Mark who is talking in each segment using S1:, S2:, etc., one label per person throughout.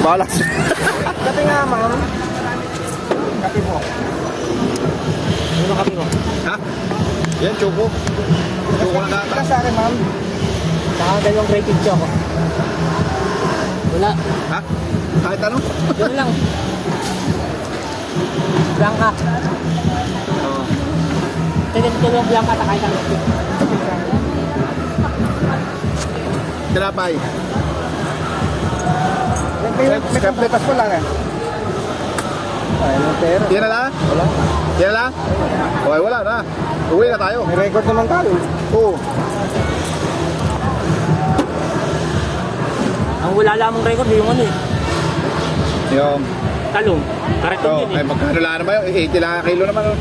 S1: Balas.
S2: Kape nga, ma'am. Kape po. Ano kape mo?
S1: Ha? Yan, choco. Choco na
S2: Ika
S1: gata.
S2: sa akin, ma'am. Saka dalawang grated choco. Wala.
S1: Ha? Kahit ano?
S2: Yun lang. Blanca.
S1: Oo.
S2: Tulong blanca na kahit ano.
S1: Tinapay.
S2: May kamplepas ko lang eh. Ay, ano pera?
S1: Yan na lang?
S2: Wala.
S1: Yan na lang? Okay, wala na. Uwi na tayo.
S2: May record naman tayo.
S1: Oo.
S2: Ang wala lamang record, yung ano eh.
S1: Yung...
S2: Talong. Karating
S1: Oh,
S2: yun
S1: ay
S2: eh.
S1: magkano lang naman yun? 80 lang ang kilo naman. Oh.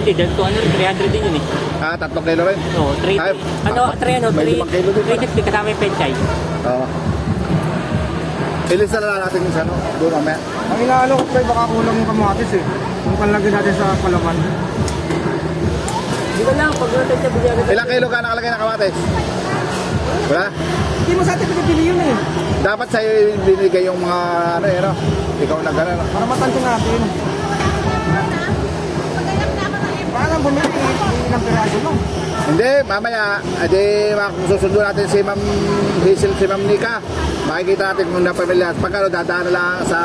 S2: Hindi, dahil 200, 300 din yun eh.
S1: Ah, 3 kilo rin.
S2: Oo, 3,
S1: Ay,
S2: ano, 3, ano,
S1: may 5 kilo din pala.
S2: 350 kasama yung penchay.
S1: Oo. Ilista na lang natin yung ano, doon mamaya.
S3: Ang inaano ko tayo baka kulang yung kamatis eh. Yung panlagay natin sa palaman.
S2: Hindi ko lang, pag natin siya bigyan kita.
S1: Ilang kilo ka nakalagay na kamatis? Wala?
S3: Hindi mo sa atin pinipili yun eh.
S1: Dapat sa'yo binigay yung mga ano yun, no? Ikaw na gano'n. No?
S3: Para matansya natin. Parang bumili ng piraso mo.
S1: Hindi, mamaya, edi kung susundo natin si Ma'am Hazel, si Ma'am Nika, makikita natin kung napamilya. Pagkano dadaan na lang sa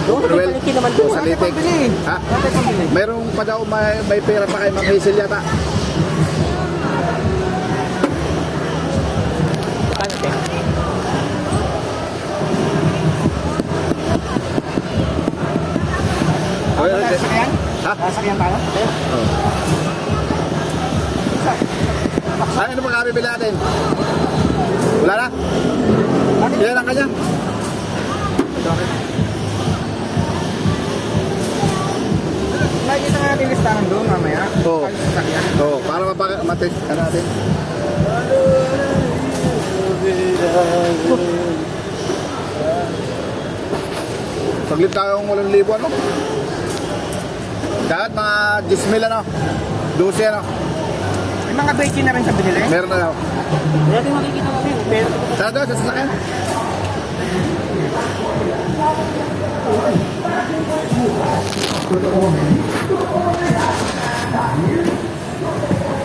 S2: Doon, may palengke naman doon.
S1: sa Litik.
S3: Pambili.
S1: Ha?
S3: Dati pambili.
S1: Mayroong pa daw may pera pa kay Ma'am Hazel yata.
S2: Kano, te?
S1: Okay,
S3: Sasakyan?
S1: Ha?
S3: Sasakyan tayo?
S1: Oh. Ay, ano pa bibili natin? Wala na? Ilan ang kanya?
S3: Nakikita nga natin listahan doon mamaya.
S1: Oo.
S3: Tayo sasakyan.
S1: Oo, para matis ano natin. Saglit tayong 8,000 ano? Dapat mga 10,000 ano? 12 ano?
S3: May mga bacon na rin sa binili.
S1: Meron na daw.
S2: Hindi natin makikita kami. Pero,
S1: Saan daw? Sa sasakyan?